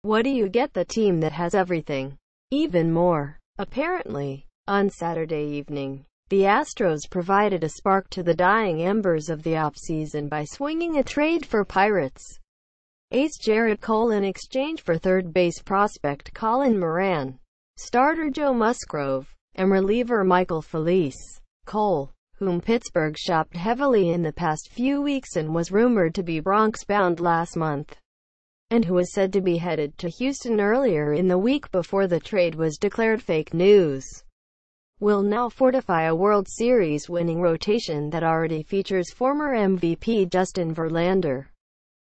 What do you get? The team that has everything. Even more. Apparently, on Saturday evening, the Astros provided a spark to the dying embers of the offseason by swinging a trade for Pirates ace Gerrit Cole in exchange for third base prospect Colin Moran, starter Joe Musgrove, and reliever Michael Felice. Cole, whom Pittsburgh shopped heavily in the past few weeks and was rumored to be Bronx-bound last month, and who was said to be headed to Houston earlier in the week before the trade was declared fake news, will now fortify a World Series winning rotation that already features former MVP Justin Verlander,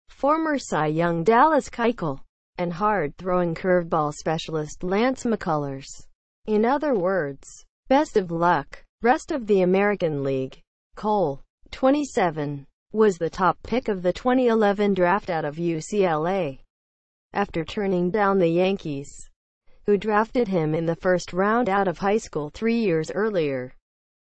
former Cy Young Dallas Keuchel, and hard-throwing curveball specialist Lance McCullers. In other words, best of luck, rest of the American League. Cole, 27, was the top pick of the 2011 draft out of UCLA, after turning down the Yankees, who drafted him in the first round out of high school 3 years earlier,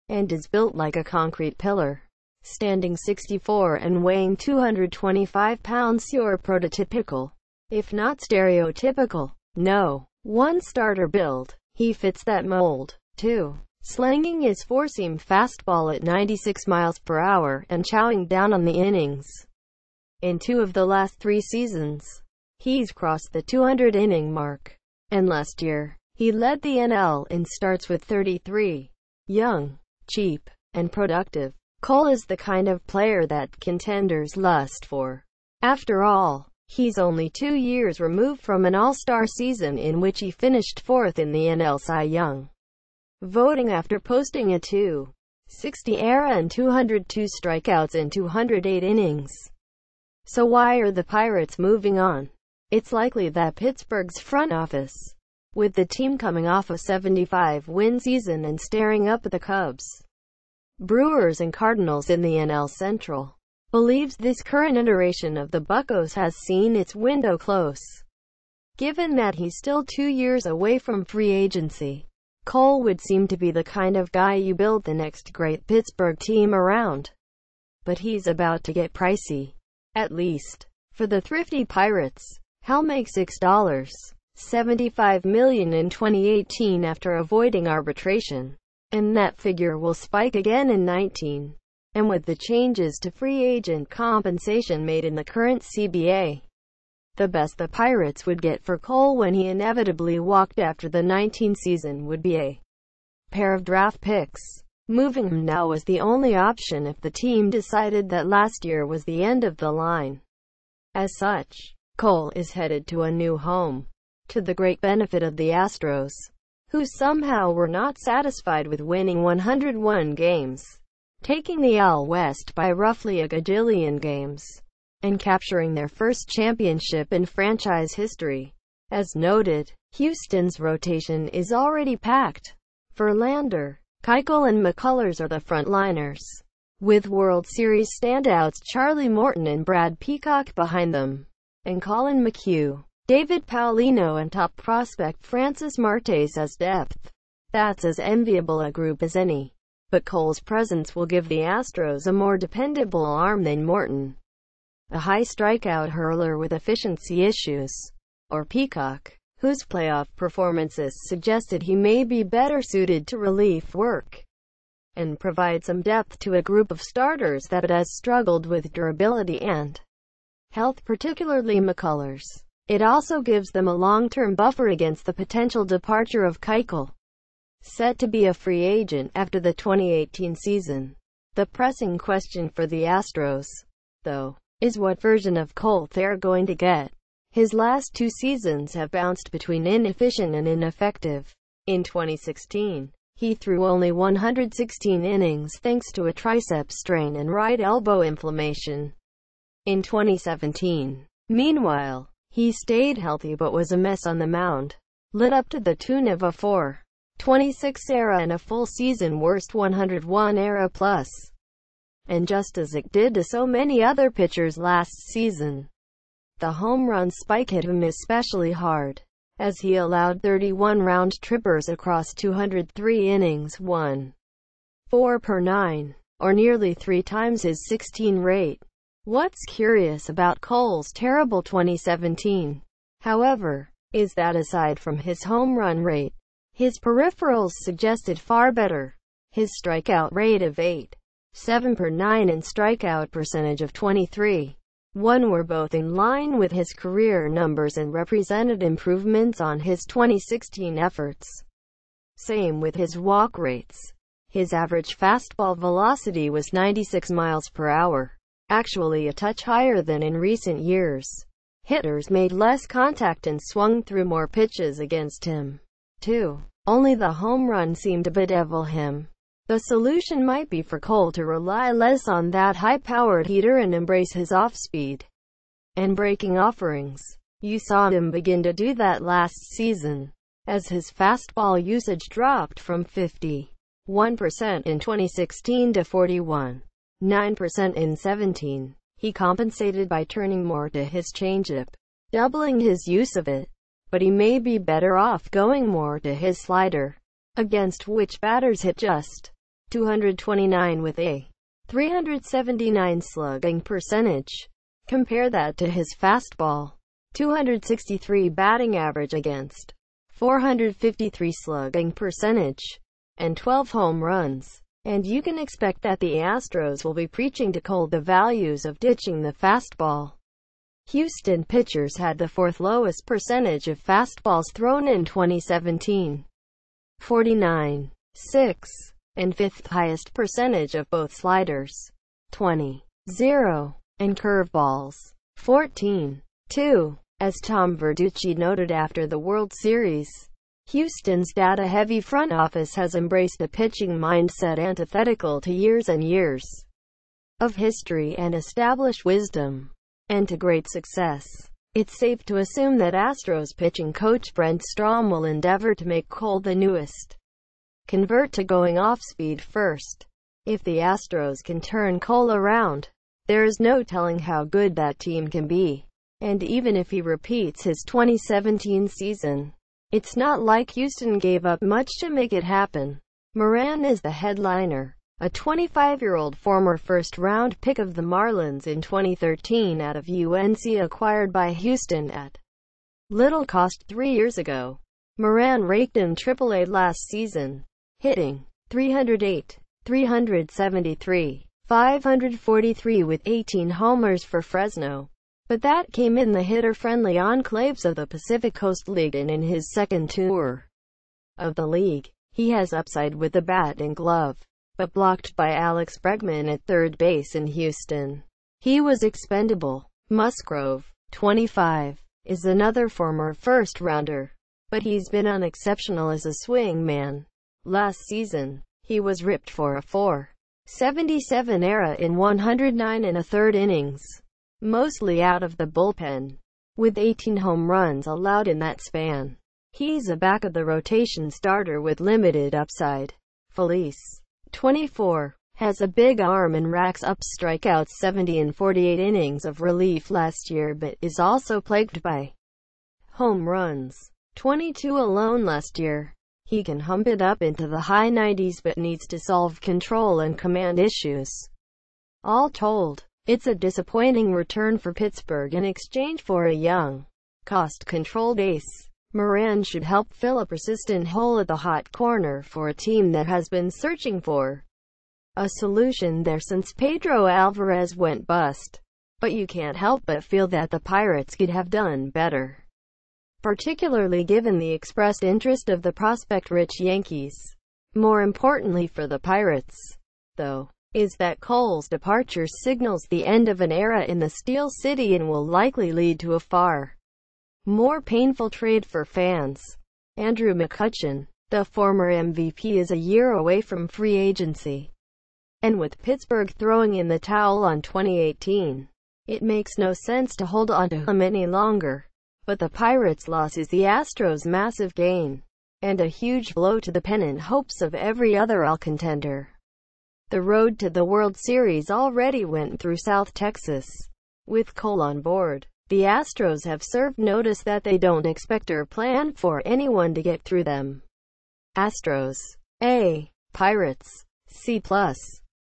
and is built like a concrete pillar. Standing 64 and weighing 225 pounds, your prototypical, if not stereotypical, no. 1 starter build. He fits that mold, too. Slinging his four-seam fastball at 96 miles per hour and chowing down on the innings. In 2 of the last 3 seasons, he's crossed the 200-inning mark. And last year, he led the NL in starts with 33. Young, cheap, and productive, Cole is the kind of player that contenders lust for. After all, he's only 2 years removed from an all-star season in which he finished 4th in the NL Cy Young voting after posting a .260 ERA and 202 strikeouts in 208 innings. So why are the Pirates moving on? It's likely that Pittsburgh's front office, with the team coming off a 75-win season and staring up at the Cubs, Brewers and Cardinals in the NL Central, believes this current iteration of the Buccos has seen its window close. Given that he's still 2 years away from free agency, Cole would seem to be the kind of guy you build the next great Pittsburgh team around. But he's about to get pricey. At least, for the thrifty Pirates. He'll make $6.75 million in 2018 after avoiding arbitration. And that figure will spike again in 19. And with the changes to free agent compensation made in the current CBA, the best the Pirates would get for Cole when he inevitably walked after the 19 season would be a pair of draft picks. Moving him now was the only option if the team decided that last year was the end of the line. As such, Cole is headed to a new home, to the great benefit of the Astros, who somehow were not satisfied with winning 101 games, taking the AL West by roughly a gajillion games, and capturing their first championship in franchise history. As noted, Houston's rotation is already packed. Verlander, Keuchel and McCullers are the frontliners, with World Series standouts Charlie Morton and Brad Peacock behind them, and Colin McHugh, David Paulino and top prospect Francis Martes as depth. That's as enviable a group as any. But Cole's presence will give the Astros a more dependable arm than Morton, a high strikeout hurler with efficiency issues, or Peacock, whose playoff performances suggested he may be better suited to relief work, and provide some depth to a group of starters that has struggled with durability and health, particularly McCullers. It also gives them a long-term buffer against the potential departure of Keuchel, set to be a free agent after the 2018 season. The pressing question for the Astros, though, is what version of Cole they're going to get. His last 2 seasons have bounced between inefficient and ineffective. In 2016, he threw only 116 innings thanks to a tricep strain and right elbow inflammation. In 2017, meanwhile, he stayed healthy but was a mess on the mound, lit up to the tune of a .426 ERA and a full season worst 101 ERA plus. And just as it did to so many other pitchers last season, the home run spike hit him especially hard, as he allowed 31 round-trippers across 203 innings, 1.4 per 9, or nearly 3 times his 16 rate. What's curious about Cole's terrible 2017 however, is that aside from his home run rate, his peripherals suggested far better. His strikeout rate of 8.7 per 9 and strikeout percentage of 23.1 were both in line with his career numbers and represented improvements on his 2016 efforts. Same with his walk rates. His average fastball velocity was 96 miles per hour, actually a touch higher than in recent years. Hitters made less contact and swung through more pitches against him, too. Only the home run seemed to bedevil him. The solution might be for Cole to rely less on that high-powered heater and embrace his off-speed and breaking offerings. You saw him begin to do that last season, as his fastball usage dropped from 51% in 2016 to 41.9% in 17. He compensated by turning more to his changeup, doubling his use of it. But he may be better off going more to his slider, against which batters hit just .229 with a .379 slugging percentage. Compare that to his fastball, .263 batting average against .453 slugging percentage, and 12 home runs, and you can expect that the Astros will be preaching to Cole the values of ditching the fastball. Houston pitchers had the fourth lowest percentage of fastballs thrown in 2017, 49.6, and fifth highest percentage of both sliders, 20.0, and curveballs, 14.2. As Tom Verducci noted after the World Series, Houston's data-heavy front office has embraced a pitching mindset antithetical to years and years of history and established wisdom, and to great success. It's safe to assume that Astros pitching coach Brent Strom will endeavor to make Cole the newest convert to going off-speed first. If the Astros can turn Cole around, there is no telling how good that team can be. And even if he repeats his 2017 season, it's not like Houston gave up much to make it happen. Moran is the headliner, a 25-year-old former first-round pick of the Marlins in 2013 out of UNC, acquired by Houston at little cost 3 years ago. Moran raked in AAA last season, hitting .308, .373, .543 with 18 homers for Fresno. But that came in the hitter-friendly enclaves of the Pacific Coast League and in his second tour of the league. He has upside with the bat and glove, but blocked by Alex Bregman at third base in Houston. He was expendable. Musgrove, 25, is another former first-rounder, but he's been unexceptional as a swing man. Last season, he was ripped for a .477 ERA in 109 1/3 innings, mostly out of the bullpen, with 18 home runs allowed in that span. He's a back-of-the-rotation starter with limited upside. Felice, 24, has a big arm and racks up strikeouts 70 in 48 innings of relief last year, but is also plagued by home runs, 22 alone last year. He can hump it up into the high 90s but needs to solve control and command issues. All told, it's a disappointing return for Pittsburgh in exchange for a young, cost-controlled ace. Moran should help fill a persistent hole at the hot corner for a team that has been searching for a solution there since Pedro Alvarez went bust. But you can't help but feel that the Pirates could have done better, particularly given the expressed interest of the prospect-rich Yankees. More importantly for the Pirates, though, is that Cole's departure signals the end of an era in the Steel City and will likely lead to a far more painful trade for fans. Andrew McCutchen, the former MVP, is a year away from free agency. And with Pittsburgh throwing in the towel on 2018, it makes no sense to hold on to him any longer. But the Pirates' loss is the Astros' massive gain, and a huge blow to the pennant hopes of every other AL contender. The road to the World Series already went through South Texas. With Cole on board, the Astros have served notice that they don't expect or plan for anyone to get through them. Astros A, Pirates C+.